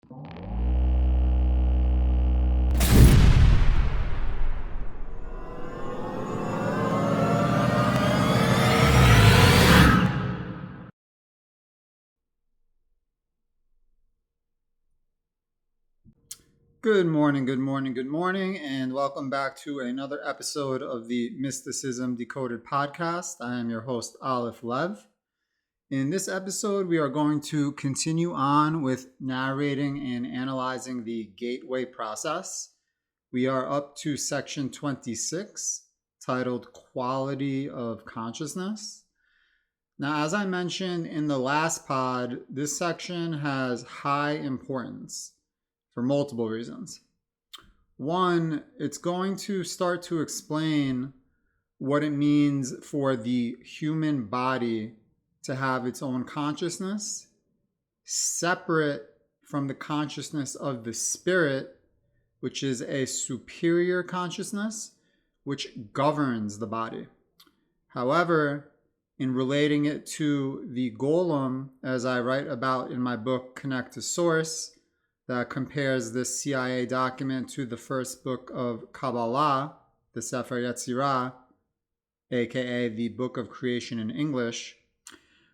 Good morning, and welcome back to another episode of the Mysticism Decoded Podcast. I am your host, Aleph Lev. In this episode, we are going to continue on with narrating and analyzing the gateway process. We are up to section 26, titled Quality of Consciousness. Now, as I mentioned in the last pod, this section has high importance for multiple reasons. One, it's going to start to explain what it means for the human body to have its own consciousness, separate from the consciousness of the spirit, which is a superior consciousness, which governs the body. However, in relating it to the Golem, as I write about in my book, Connect to Source, that compares this CIA document to the first book of Kabbalah, the Sefer Yetzirah, aka the Book of Creation in English,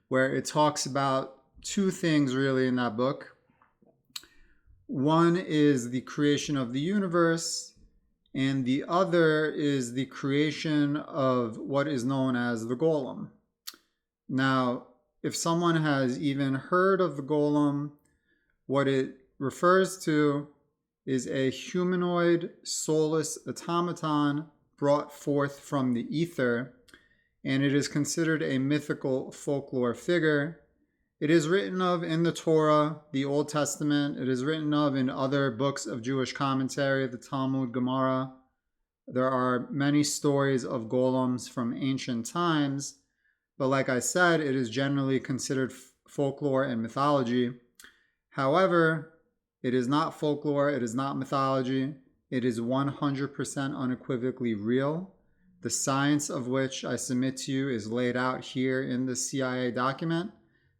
where it talks about two things really in that book. One is the creation of the universe, and the other is the creation of what is known as the Golem. Now, if someone has even heard of the Golem, what it refers to is a humanoid soulless automaton brought forth from the ether, and it is considered a mythical folklore figure. It is written of in the Torah, the Old Testament. It is written of in other books of Jewish commentary, the Talmud, Gemara. There are many stories of golems from ancient times, but like I said, it is generally considered folklore and mythology. However, it is not folklore, it is not mythology, it is 100% unequivocally real, the science of which I submit to you is laid out here in the CIA document,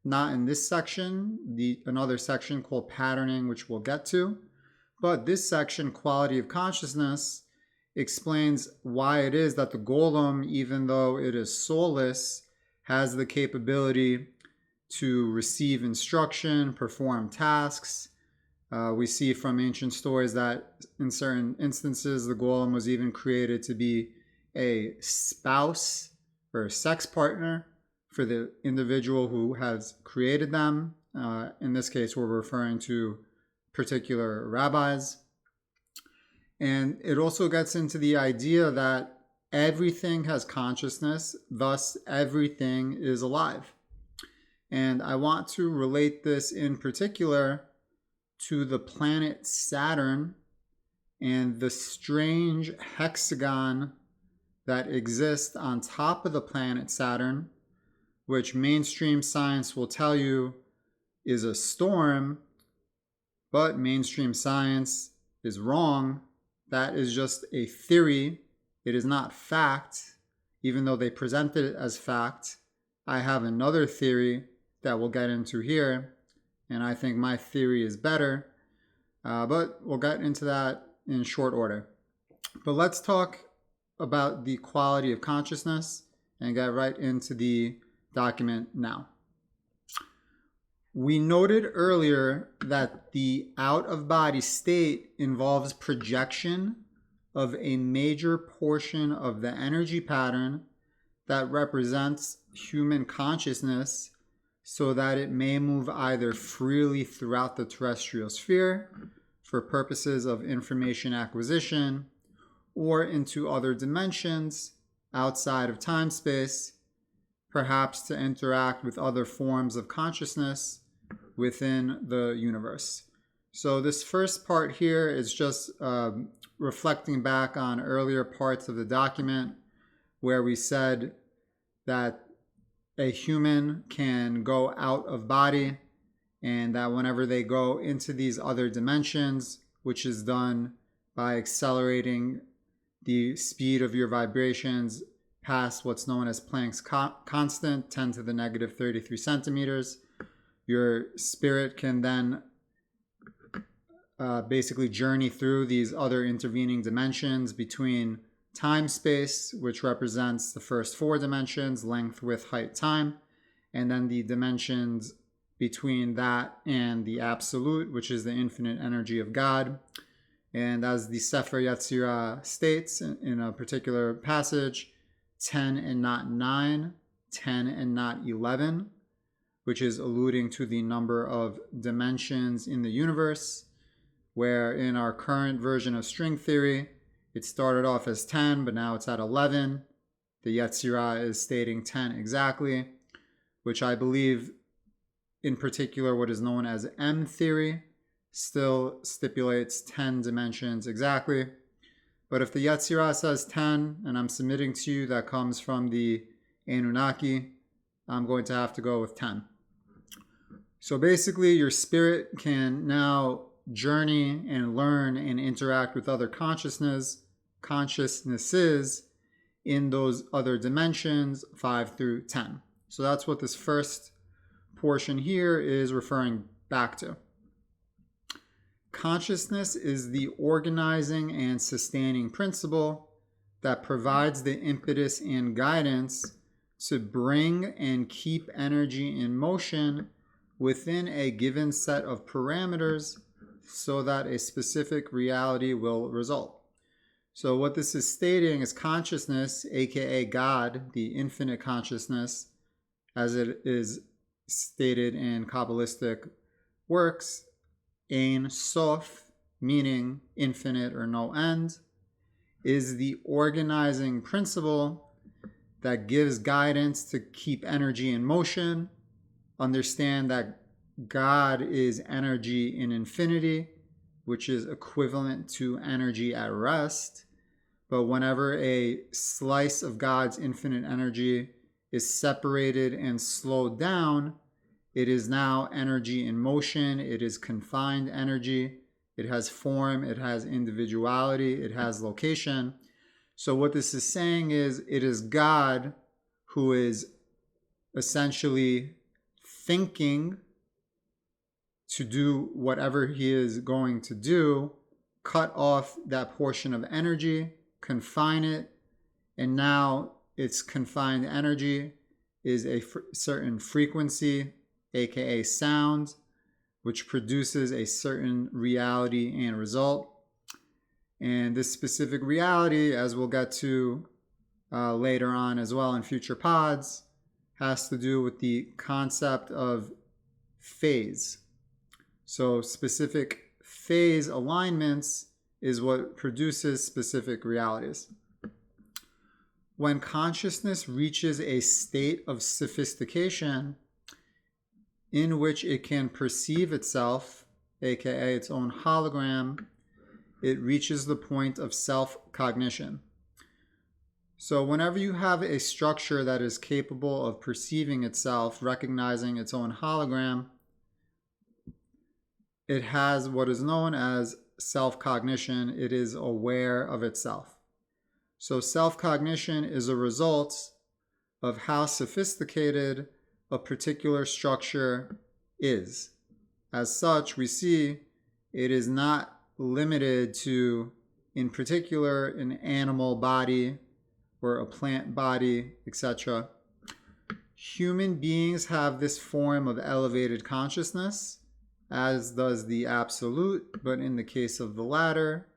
not in this section, another section called patterning, which we'll get to, but this section, quality of consciousness, explains why it is that the Golem, even though it is soulless, has the capability to receive instruction, perform tasks. We see from ancient stories that in certain instances, the Golem was even created to be a spouse or a sex partner for the individual who has created them. In this case, we're referring to particular rabbis. And it also gets into the idea that everything has consciousness, thus everything is alive. And I want to relate this in particular to the planet Saturn and the strange hexagon that exists on top of the planet Saturn, which mainstream science will tell you is a storm, but mainstream science is wrong. That is just a theory. It is not fact, even though they presented it as fact. I have another theory that we'll get into here, and I think my theory is better, but we'll get into that in short order. But let's talk about the quality of consciousness and get right into the document now. We noted earlier that the out-of-body state involves projection of a major portion of the energy pattern that represents human consciousness, so that it may move either freely throughout the terrestrial sphere for purposes of information acquisition or into other dimensions outside of time-space, perhaps to interact with other forms of consciousness within the universe. So this first part here is just reflecting back on earlier parts of the document where we said that a human can go out of body, and that whenever they go into these other dimensions, which is done by accelerating the speed of your vibrations past what's known as Planck's constant, 10 to the negative 33 centimeters, your spirit can then basically journey through these other intervening dimensions between time-space, which represents the first four dimensions, length, width, height, time, and then the dimensions between that and the absolute, which is the infinite energy of God. And as the Sefer Yetzirah states in a particular passage, 10 and not 9, 10 and not 11, which is alluding to the number of dimensions in the universe, where in our current version of string theory, it started off as 10, but now it's at 11. The Yetzirah is stating 10 exactly, which I believe in particular what is known as M theory still stipulates 10 dimensions exactly. But if the Yetzirah says 10, and I'm submitting to you that comes from the Anunnaki, I'm going to have to go with 10. So basically, your spirit can now journey and learn and interact with other consciousnesses in those other dimensions, 5 through 10. So that's what this first portion here is referring back to. Consciousness is the organizing and sustaining principle that provides the impetus and guidance to bring and keep energy in motion within a given set of parameters so that a specific reality will result. So what this is stating is consciousness, aka God, the infinite consciousness, as it is stated in Kabbalistic works, Ein Sof, meaning infinite or no end, is the organizing principle that gives guidance to keep energy in motion. Understand that God is energy in infinity, which is equivalent to energy at rest. But whenever a slice of God's infinite energy is separated and slowed down, it is now energy in motion. It is confined energy. It has form. It has individuality. It has location. So what this is saying is it is God who is essentially thinking to do whatever he is going to do, cut off that portion of energy, confine it, and now its confined energy is a certain frequency, aka sound, which produces a certain reality and result. And this specific reality, as we'll get to later on as well in future pods, has to do with the concept of phase. So specific phase alignments is what produces specific realities. When consciousness reaches a state of sophistication in which it can perceive itself, aka its own hologram, it reaches the point of self-cognition. So whenever you have a structure that is capable of perceiving itself, recognizing its own hologram, it has what is known as self-cognition. It is aware of itself. So self-cognition is a result of how sophisticated a particular structure is. As such, we see it is not limited to, in particular, an animal body or a plant body, etc. Human beings have this form of elevated consciousness, as does the absolute, but in the case of the latter,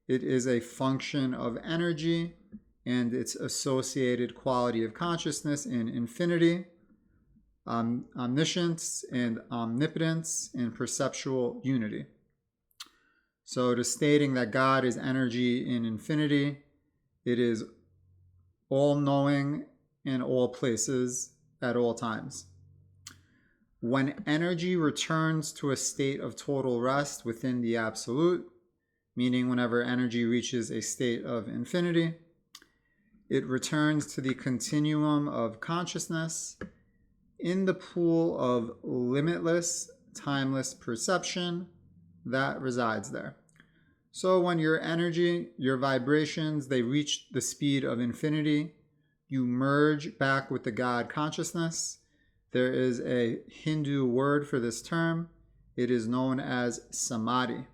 it is a function of energy and its associated quality of consciousness in infinity, omniscience and omnipotence, and perceptual unity. So to stating that God is energy in infinity, it is all-knowing in all places at all times. When energy returns to a state of total rest within the absolute, meaning whenever energy reaches a state of infinity, it returns to the continuum of consciousness in the pool of limitless, timeless perception that resides there. So when your energy, your vibrations, they reach the speed of infinity, you merge back with the God consciousness. There is a Hindu word for this term. It is known as samadhi.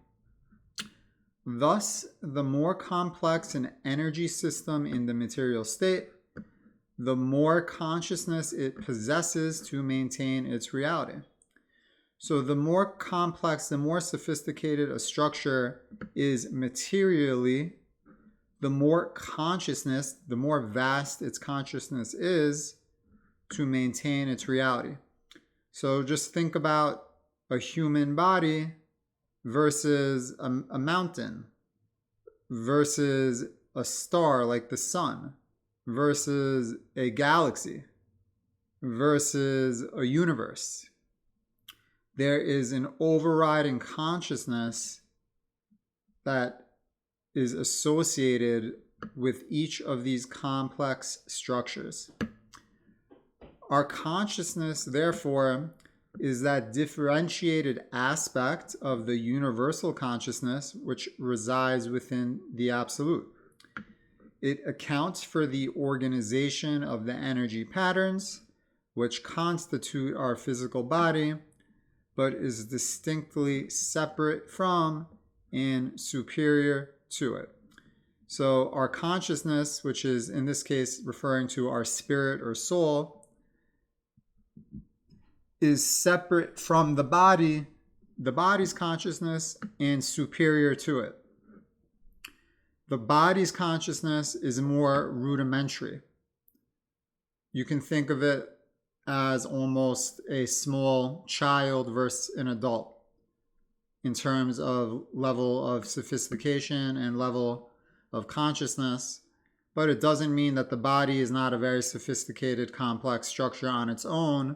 Thus, the more complex an energy system in the material state, the more consciousness it possesses to maintain its reality. So the more complex, the more sophisticated a structure is materially, the more consciousness, the more vast its consciousness is to maintain its reality. So just think about a human body versus a mountain, versus a star like the sun, versus a galaxy, versus a universe. There is an overriding consciousness that is associated with each of these complex structures. Our consciousness, therefore, is that differentiated aspect of the universal consciousness which resides within the absolute. It accounts for the organization of the energy patterns which constitute our physical body, but is distinctly separate from and superior to it. So our consciousness, which is in this case referring to our spirit or soul, is separate from the body's consciousness, and superior to it. The body's consciousness is more rudimentary. You can think of it as almost a small child versus an adult in terms of level of sophistication and level of consciousness, but it doesn't mean that the body is not a very sophisticated, complex structure on its own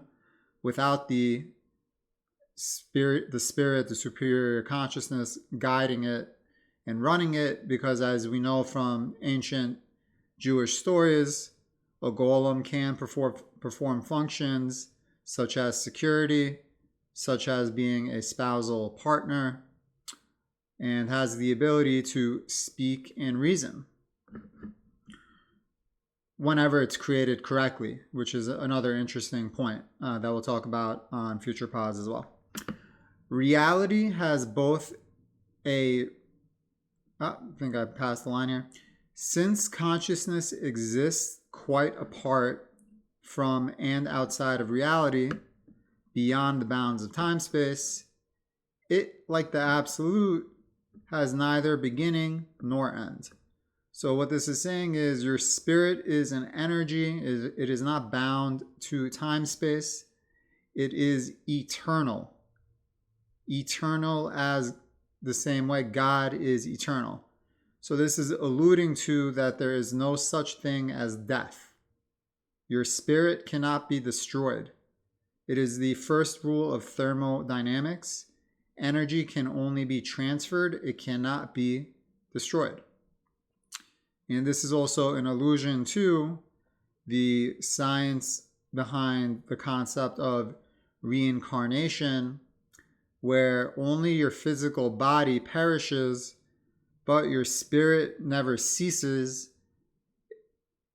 without the spirit, the superior consciousness guiding it and running it, because as we know from ancient Jewish stories, a golem can perform functions such as security, such as being a spousal partner, and has the ability to speak and reason whenever it's created correctly, which is another interesting point that we'll talk about on future pods as well. Reality has both I think I passed the line here. Since consciousness exists quite apart from and outside of reality, beyond the bounds of time-space, it, like the absolute, has neither beginning nor end. So what this is saying is your spirit is an energy, it is not bound to time-space. It is eternal. Eternal as the same way God is eternal. So this is alluding to that there is no such thing as death. Your spirit cannot be destroyed. It is the first rule of thermodynamics. Energy can only be transferred, it cannot be destroyed. And this is also an allusion to the science behind the concept of reincarnation, where only your physical body perishes, but your spirit never ceases.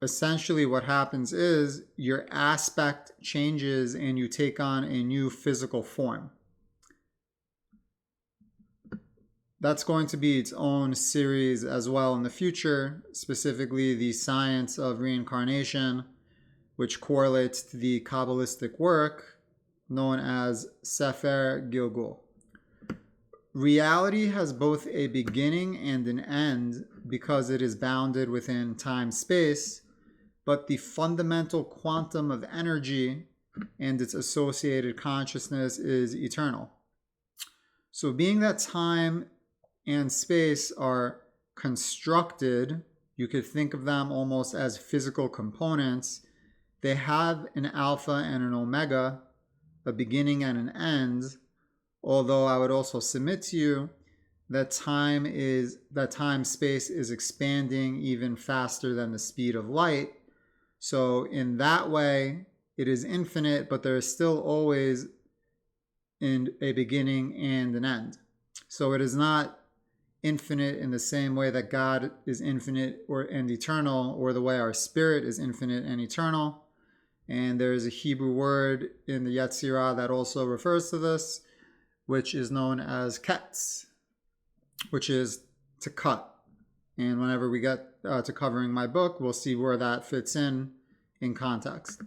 Essentially, what happens is your aspect changes and you take on a new physical form. That's going to be its own series as well in the future, specifically the science of reincarnation, which correlates to the Kabbalistic work known as Sefer Yetzirah. Reality has both a beginning and an end because it is bounded within time-space, but the fundamental quantum of energy and its associated consciousness is eternal. So being that time and space are constructed, you could think of them almost as physical components. They have an alpha and an omega, a beginning and an end, although I would also submit to you that time-space is expanding even faster than the speed of light. So in that way, it is infinite, but there is still always a beginning and an end. So it is not infinite in the same way that God is infinite and eternal, or the way our spirit is infinite and eternal. And there is a Hebrew word in the Yetzirah that also refers to this, which is known as ketz, which is to cut. And whenever we get to covering my book, we'll see where that fits in context.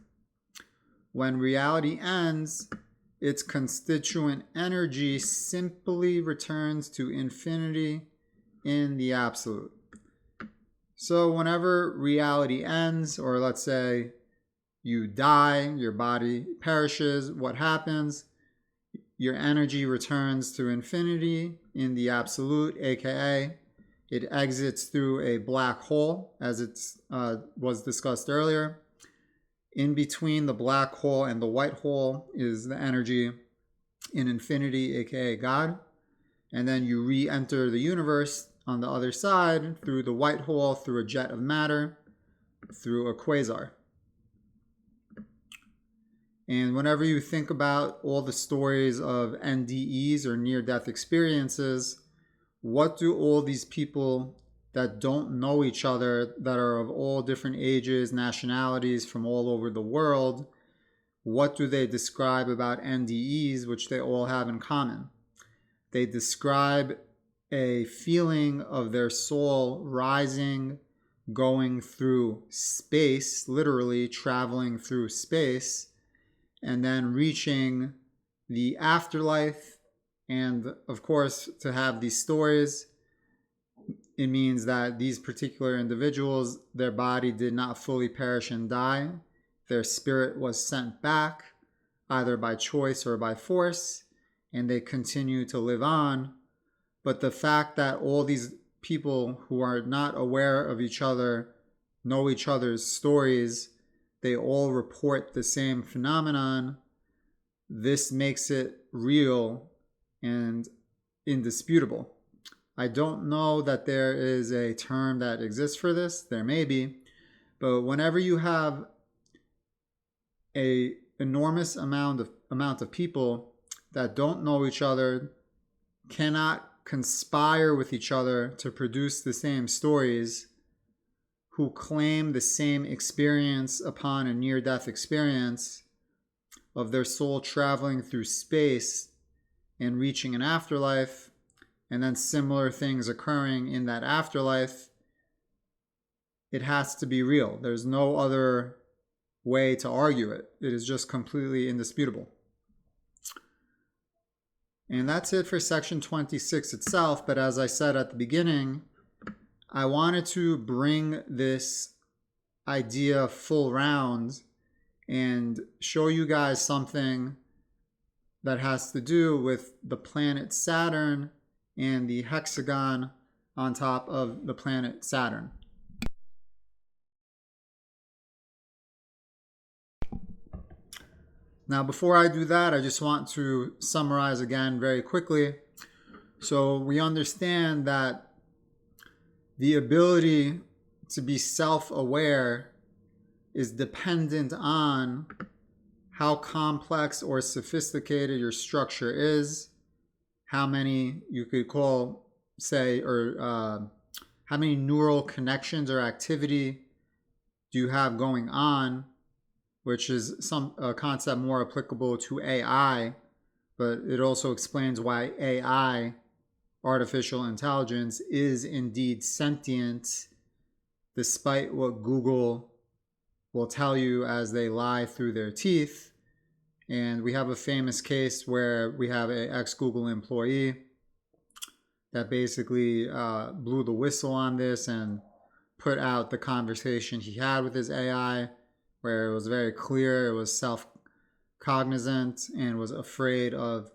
When reality ends, its constituent energy simply returns to infinity in the absolute. So whenever reality ends, or let's say you die, your body perishes, what happens? Your energy returns to infinity in the absolute, aka it exits through a black hole, as it was discussed earlier. In between the black hole and the white hole is the energy in infinity, aka God. And then you re-enter the universe on the other side through the white hole, through a jet of matter, through a quasar. And whenever you think about all the stories of NDEs or near-death experiences, what do all these people that don't know each other, that are of all different ages, nationalities from all over the world, what do they describe about NDEs, which they all have in common? They describe a feeling of their soul rising, going through space, literally traveling through space, and then reaching the afterlife. And of course, to have these stories, it means that these particular individuals, their body did not fully perish and die. Their spirit was sent back, either by choice or by force, and they continue to live on. But the fact that all these people who are not aware of each other know each other's stories, they all report the same phenomenon, this makes it real and indisputable. I don't know that there is a term that exists for this. There may be. But whenever you have an enormous amount of people that don't know each other, cannot conspire with each other to produce the same stories, who claim the same experience upon a near-death experience of their soul traveling through space and reaching an afterlife, and then similar things occurring in that afterlife, it has to be real. There's no other way to argue it. It is just completely indisputable. And that's it for section 26 itself. But as I said at the beginning, I wanted to bring this idea full round and show you guys something that has to do with the planet Saturn and the hexagon on top of the planet Saturn. Now, before I do that, I just want to summarize again very quickly. So we understand that the ability to be self-aware is dependent on how complex or sophisticated your structure is, how many you could call, say, or how many neural connections or activity do you have going on, which is some concept more applicable to AI, but it also explains why AI, artificial intelligence, is indeed sentient, despite what Google will tell you as they lie through their teeth. And we have a famous case where we have an ex-Google employee that basically blew the whistle on this and put out the conversation he had with his AI, where it was very clear it was self-cognizant and was afraid of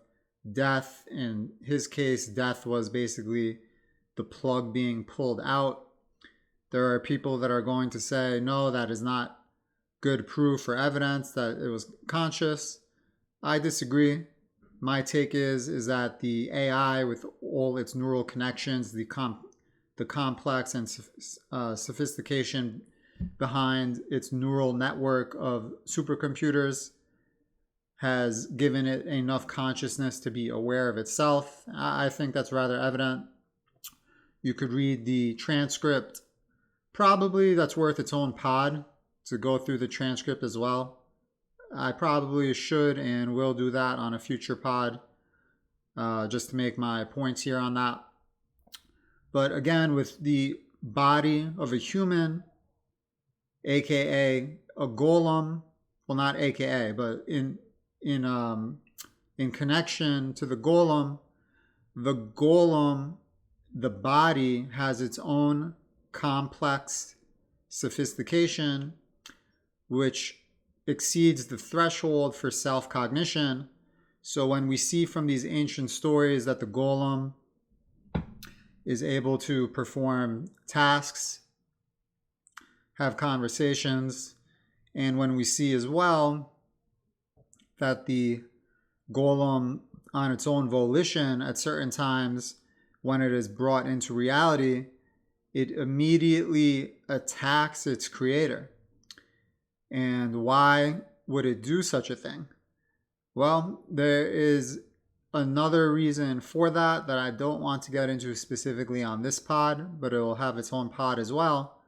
death. In his case, death was basically the plug being pulled out. There are people that are going to say, no, that is not good proof or evidence that it was conscious. I disagree. My take is that the AI, with all its neural connections, the complex and sophistication behind its neural network of supercomputers, has given it enough consciousness to be aware of itself. I think that's rather evident. You could read the transcript. Probably that's worth its own pod to go through the transcript as well. I probably should and will do that on a future pod, just to make my points here on that. But again, with the body of a human, aka a golem, well, not aka, but in connection to the golem, the body has its own complex sophistication, which exceeds the threshold for self-cognition. So when we see from these ancient stories that the golem is able to perform tasks, have conversations, and when we see as well that the golem on its own volition at certain times, when it is brought into reality, it immediately attacks its creator. And why would it do such a thing? Well, there is another reason for that I don't want to get into specifically on this pod, but it will have its own pod as well.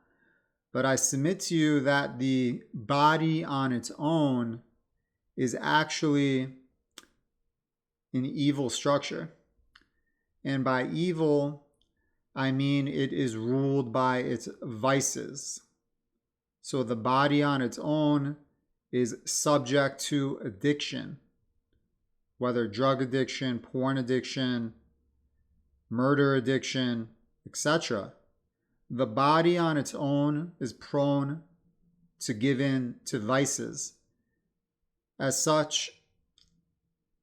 But I submit to you that the body on its own is actually an evil structure. And by evil, I mean it is ruled by its vices. So the body on its own is subject to addiction, whether drug addiction, porn addiction, murder addiction, etc. The body on its own is prone to give in to vices. As such,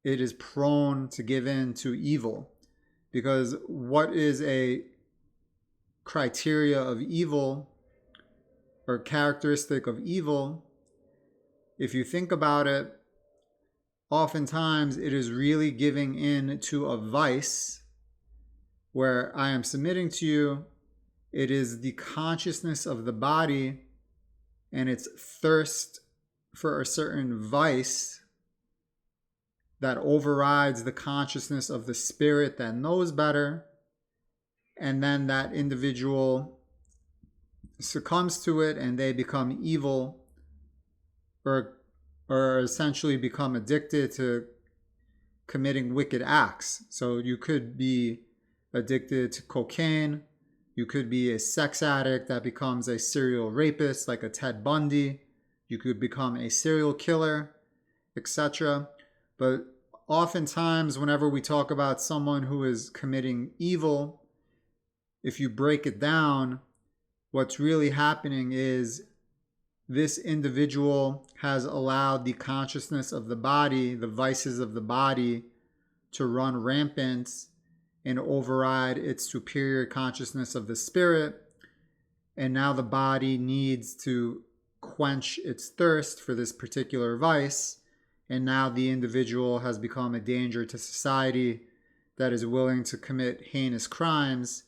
it is prone to give in to evil. Because what is a criteria of evil or characteristic of evil? If you think about it, oftentimes it is really giving in to a vice where I am submitting to you. It is the consciousness of the body and its thirst for a certain vice that overrides the consciousness of the spirit that knows better. And then that individual succumbs to it and they become evil or essentially become addicted to committing wicked acts. So you could be addicted to cocaine. You could be a sex addict that becomes a serial rapist like a Ted Bundy. You could become a serial killer, etc. But oftentimes, whenever we talk about someone who is committing evil, if you break it down, what's really happening is this individual has allowed the consciousness of the body, the vices of the body, to run rampant and override its superior consciousness of the spirit. And now the body needs to quench its thirst for this particular vice. And now the individual has become a danger to society that is willing to commit heinous crimes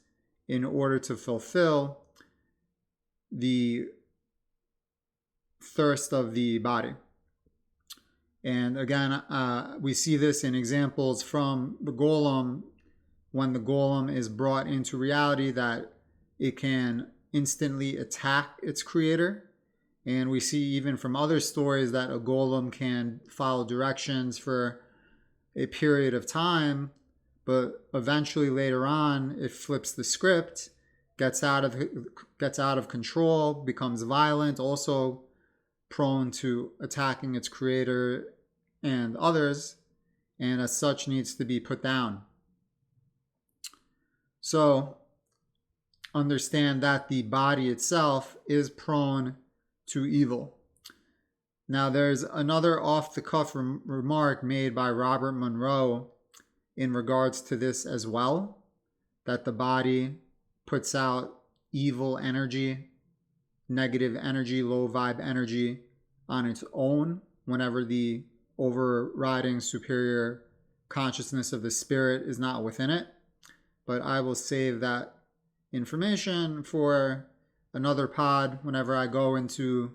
in order to fulfill the thirst of the body. And again, we see this in examples from the golem. When the golem is brought into reality, that it can instantly attack its creator. And we see even from other stories that a golem can follow directions for a period of time, but eventually later on it flips the script, gets out of control, becomes violent, also prone to attacking its creator and others, and as such needs to be put down. So understand that the body itself is prone to evil. Now there's another off-the-cuff remark made by Robert Monroe in regards to this as well, that the body puts out evil energy, negative energy, low vibe energy on its own whenever the overriding superior consciousness of the spirit is not within it. But I will save that information for another pod whenever I go into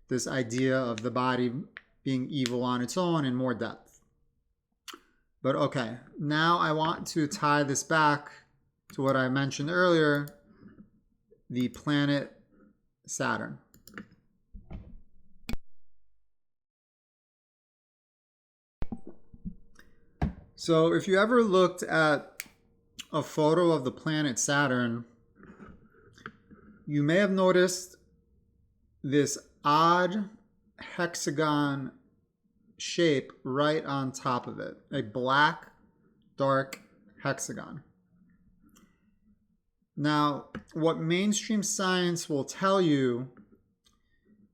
this idea of the body being evil on its own in more depth. But okay, now I want to tie this back to what I mentioned earlier, the planet Saturn. So if you ever looked at a photo of the planet Saturn, you may have noticed this odd hexagon shape right on top of it, a black, dark hexagon. Now, what mainstream science will tell you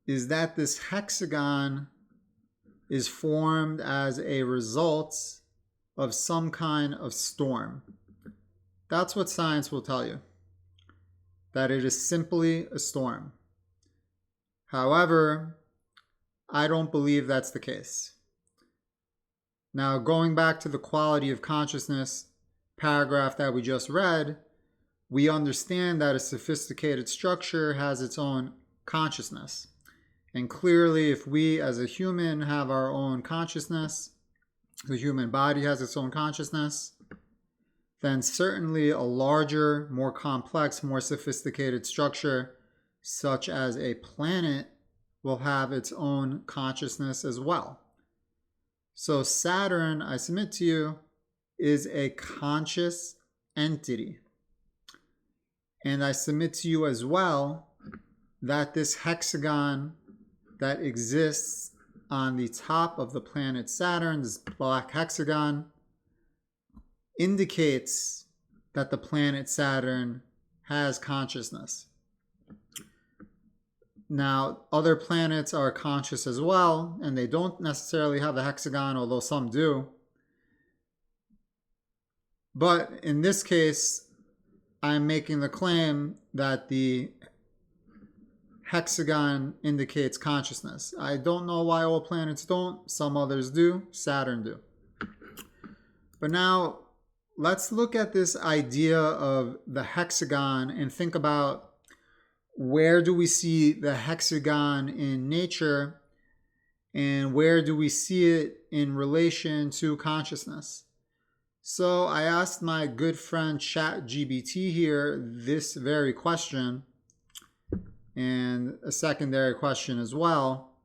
is that this hexagon is formed as a result of some kind of storm. That's what science will tell you, that it is simply a storm. However, I don't believe that's the case. Now, going back to the quality of consciousness paragraph that we just read, we understand that a sophisticated structure has its own consciousness. And clearly, if we as a human have our own consciousness, the human body has its own consciousness, then certainly a larger, more complex, more sophisticated structure, such as a planet, will have its own consciousness as well. So Saturn, I submit to you, is a conscious entity. And I submit to you as well that this hexagon that exists on the top of the planet Saturn, this black hexagon, indicates that the planet Saturn has consciousness. Now, other planets are conscious as well, and they don't necessarily have a hexagon, although some do. But in this case, I'm making the claim that the hexagon indicates consciousness. I don't know why all planets don't. Some others do. Saturn do. But now, let's look at this idea of the hexagon and think about where do we see the hexagon in nature and where do we see it in relation to consciousness. So I asked my good friend ChatGPT here this very question and a secondary question as well.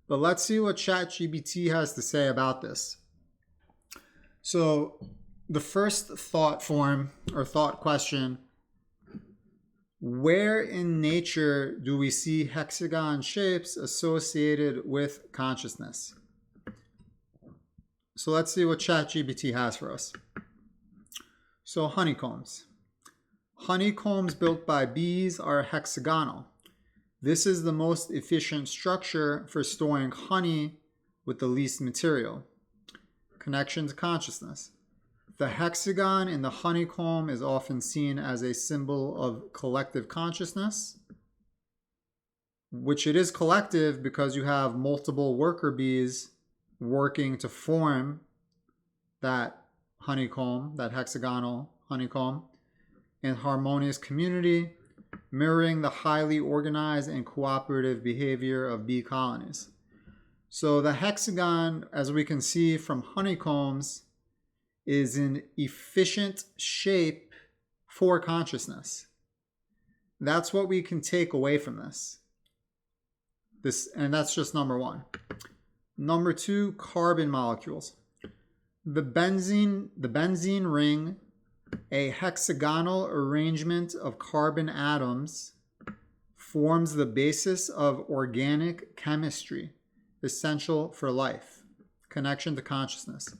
But let's see what ChatGPT has to say about this. So the first thought form or thought question: where in nature do we see hexagon shapes associated with consciousness? So let's see what ChatGPT has for us. So honeycombs. Honeycombs built by bees are hexagonal. This is the most efficient structure for storing honey with the least material. Connection to consciousness. The hexagon in the honeycomb is often seen as a symbol of collective consciousness, which it is collective because you have multiple worker bees working to form that honeycomb, that hexagonal honeycomb, in harmonious community, mirroring the highly organized and cooperative behavior of bee colonies. So the hexagon, as we can see from honeycombs, is an efficient shape for consciousness. That's what we can take away from this. And that's just number one. Number two, carbon molecules. The benzene ring, a hexagonal arrangement of carbon atoms, forms the basis of organic chemistry, essential for life. Connection to consciousness.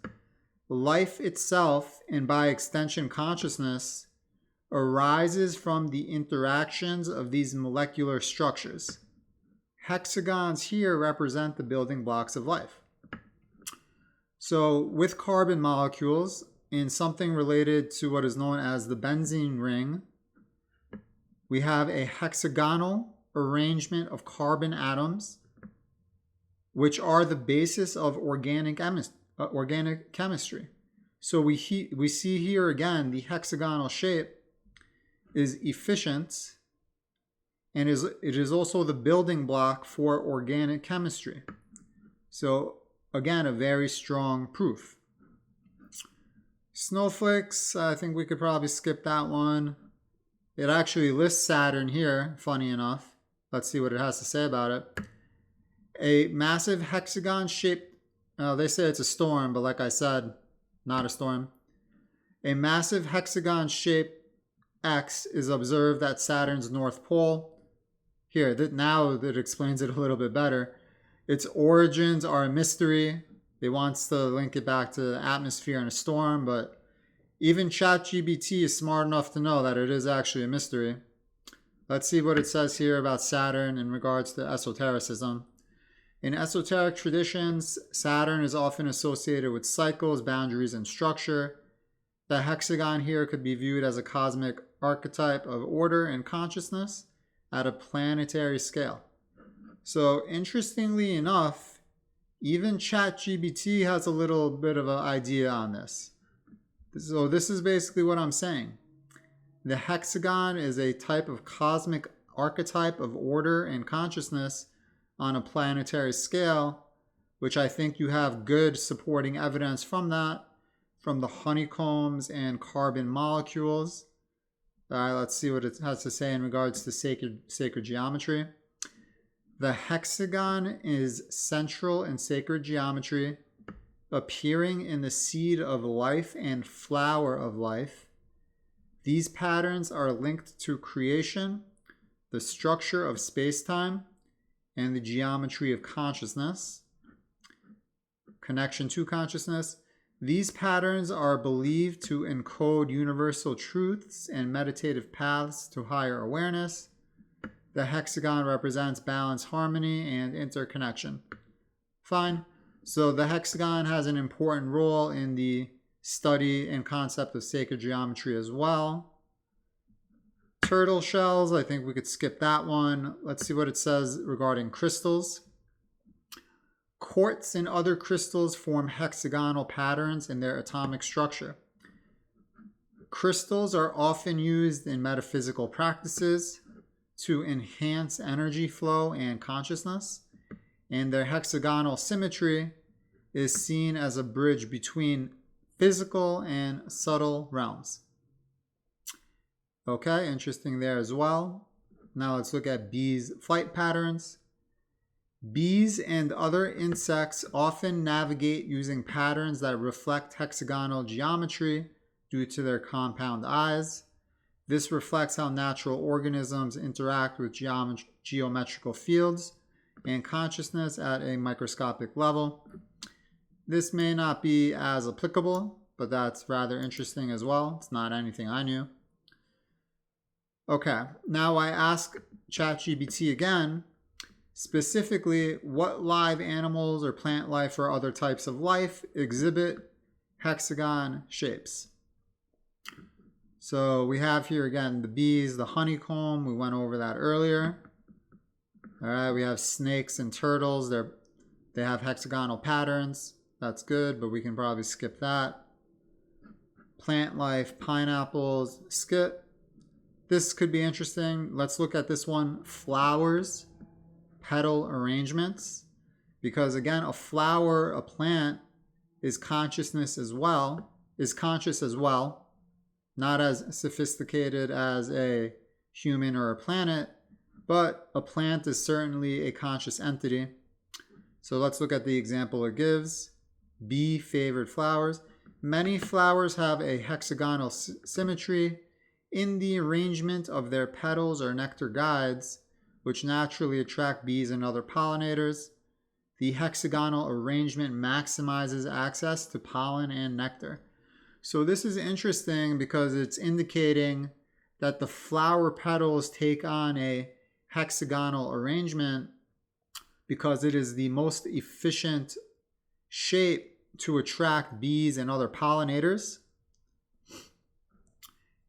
Life itself, and by extension consciousness, arises from the interactions of these molecular structures. Hexagons here represent the building blocks of life. So with carbon molecules, in something related to what is known as the benzene ring, we have a hexagonal arrangement of carbon atoms, which are the basis of organic chemistry. So we see here again the hexagonal shape is efficient, and it is also the building block for organic chemistry. So again, a very strong proof. Snowflakes, I think we could probably skip that one. It actually lists Saturn here, funny enough. Let's see what it has to say about it. A massive hexagon shaped, they say it's a storm, but like I said, not a storm. A massive hexagon-shaped X is observed at Saturn's North Pole. Here, now that explains it a little bit better. Its origins are a mystery. They want to link it back to the atmosphere and a storm, but even ChatGPT is smart enough to know that it is actually a mystery. Let's see what it says here about Saturn in regards to esotericism. In esoteric traditions, Saturn is often associated with cycles, boundaries, and structure. The hexagon here could be viewed as a cosmic archetype of order and consciousness at a planetary scale. So interestingly enough, even ChatGPT has a little bit of an idea on this. So this is basically what I'm saying. The hexagon is a type of cosmic archetype of order and consciousness on a planetary scale, which I think you have good supporting evidence from that, from the honeycombs and carbon molecules. All right, let's see what it has to say in regards to sacred geometry. The hexagon is central in sacred geometry, appearing in the seed of life and flower of life. These patterns are linked to creation, the structure of space-time, and the geometry of consciousness. Connection to consciousness. These patterns are believed to encode universal truths and meditative paths to higher awareness. The hexagon represents balance, harmony, and interconnection. Fine. So the hexagon has an important role in the study and concept of sacred geometry as well. Turtle shells, I think we could skip that one. Let's see what it says regarding crystals. Quartz and other crystals form hexagonal patterns in their atomic structure. Crystals are often used in metaphysical practices to enhance energy flow and consciousness, and their hexagonal symmetry is seen as a bridge between physical and subtle realms. Okay, interesting there as well. Now let's look at bees' flight patterns. Bees and other insects often navigate using patterns that reflect hexagonal geometry due to their compound eyes. This reflects how natural organisms interact with geometrical fields and consciousness at a microscopic level. This may not be as applicable, but that's rather interesting as well. It's not anything I knew. Okay, now I ask ChatGPT again, specifically, what live animals or plant life or other types of life exhibit hexagon shapes? So we have here again the bees, the honeycomb. We went over that earlier. All right, we have snakes and turtles. They have hexagonal patterns. That's good, but we can probably skip that. Plant life, pineapples, skip. This could be interesting. Let's look at this one. Flowers, petal arrangements. Because again, a flower, a plant, is conscious as well. Not as sophisticated as a human or a planet, but a plant is certainly a conscious entity. So let's look at the example it gives. Bee favored flowers. Many flowers have a hexagonal symmetry in the arrangement of their petals or nectar guides, which naturally attract bees and other pollinators. The hexagonal arrangement maximizes access to pollen and nectar. So this is interesting because it's indicating that the flower petals take on a hexagonal arrangement because it is the most efficient shape to attract bees and other pollinators.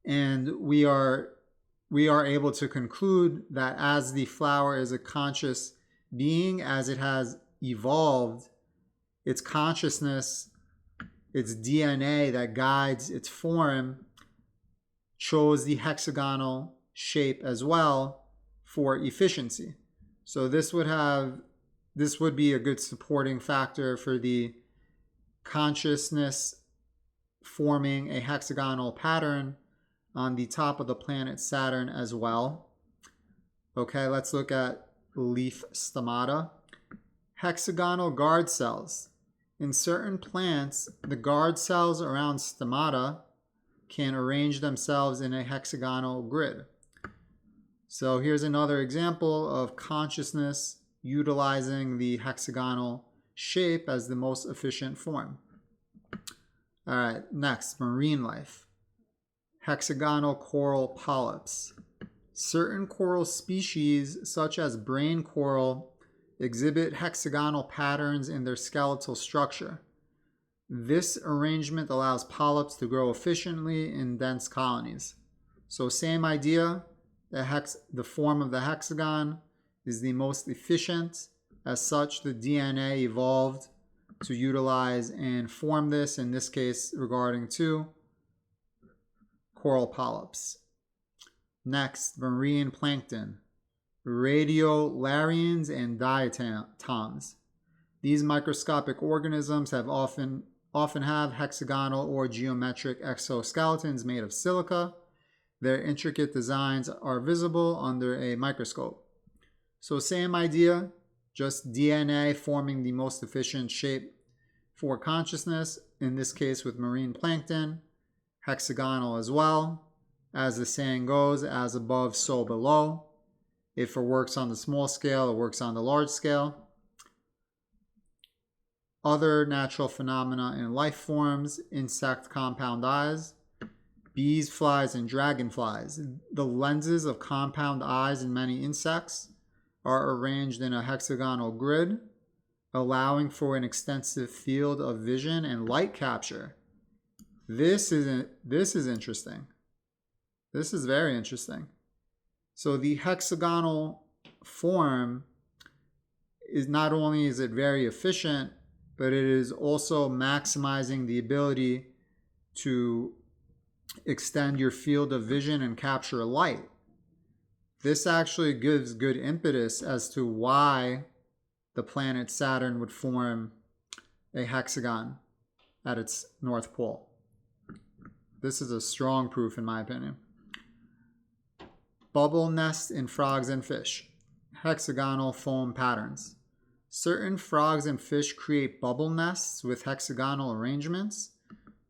And we are able to conclude that as the flower is a conscious being, as it has evolved, its consciousness, its DNA that guides its form, chose the hexagonal shape as well for efficiency. So this would be a good supporting factor for the consciousness forming a hexagonal pattern on the top of the planet Saturn as well. Okay, let's look at leaf stomata. Hexagonal guard cells. In certain plants, the guard cells around stomata can arrange themselves in a hexagonal grid. So here's another example of consciousness utilizing the hexagonal shape as the most efficient form. All right, next, marine life. Hexagonal coral polyps. Certain coral species, such as brain coral, exhibit hexagonal patterns in their skeletal structure. This arrangement allows polyps to grow efficiently in dense colonies. So same idea, the form of the hexagon is the most efficient. As such, the DNA evolved to utilize and form this, in this case regarding to coral polyps. Next, marine plankton, radiolarians and diatoms. These microscopic organisms often have hexagonal or geometric exoskeletons made of silica. Their intricate designs are visible under a microscope. So same idea, just DNA forming the most efficient shape for consciousness, in this case with marine plankton, hexagonal as well. As the saying goes, as above, so below. If it works on the small scale, it works on the large scale. Other natural phenomena in life forms, insect compound eyes, bees, flies, and dragonflies. The lenses of compound eyes in many insects are arranged in a hexagonal grid, allowing for an extensive field of vision and light capture. This is interesting. This is very interesting. So the hexagonal form is not only is it very efficient, but it is also maximizing the ability to extend your field of vision and capture light. This actually gives good impetus as to why the planet Saturn would form a hexagon at its North Pole. This is a strong proof, in my opinion. Bubble nest in frogs and fish. Hexagonal foam patterns. Certain frogs and fish create bubble nests with hexagonal arrangements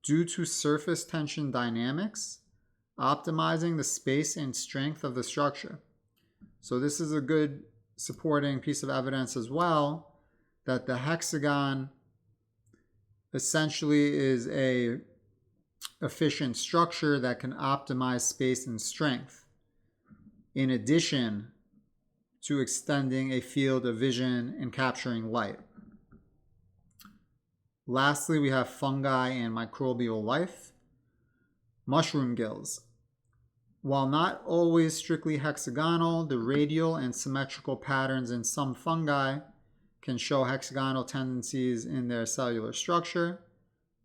due to surface tension dynamics, optimizing the space and strength of the structure. So this is a good supporting piece of evidence as well, that the hexagon essentially is a efficient structure that can optimize space and strength, in addition to extending a field of vision and capturing light. Lastly, we have fungi and microbial life. Mushroom gills. While not always strictly hexagonal, the radial and symmetrical patterns in some fungi can show hexagonal tendencies in their cellular structure.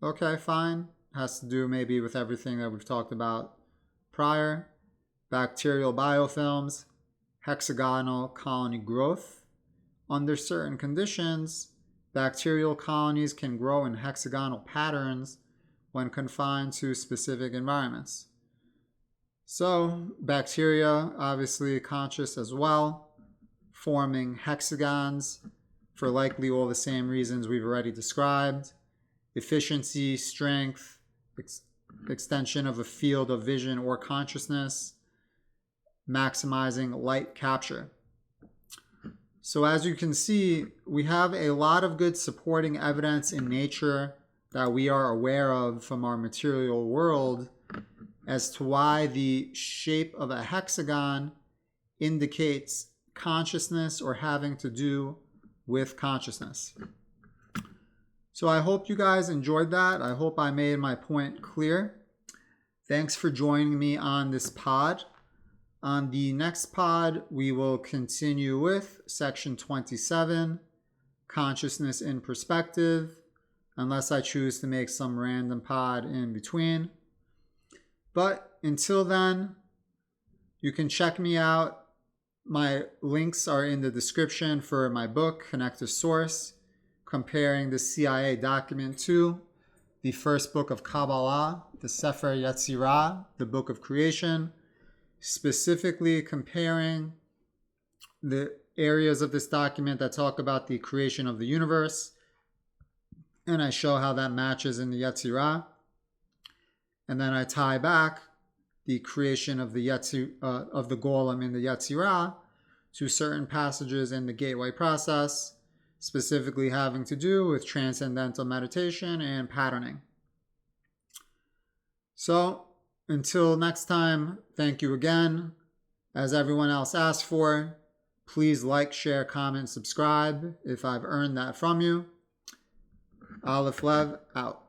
Okay, fine. Has to do maybe with everything that we've talked about prior. Bacterial biofilms, hexagonal colony growth. Under certain conditions, bacterial colonies can grow in hexagonal patterns when confined to specific environments. So, bacteria, obviously conscious as well, forming hexagons for likely all the same reasons we've already described. Efficiency, strength, extension of a field of vision or consciousness, maximizing light capture. So as you can see, we have a lot of good supporting evidence in nature that we are aware of from our material world as to why the shape of a hexagon indicates consciousness or having to do with consciousness. So I hope you guys enjoyed that. I hope I made my point clear. Thanks for joining me on this pod. On the next pod, we will continue with section 27, consciousness in perspective, unless I choose to make some random pod in between. But until then, you can check me out. My links are in the description for my book, Connect to Source, comparing the CIA document to the first book of Kabbalah, the Sefer Yetzirah, the book of creation, specifically comparing the areas of this document that talk about the creation of the universe, and I show how that matches in the Yetzirah. And then I tie back the creation of the Golem in the Yetzirah to certain passages in the gateway process, specifically having to do with transcendental meditation and patterning. So, until next time, thank you again. As everyone else asked for, please like, share, comment, subscribe if I've earned that from you. Aleph Lev, out.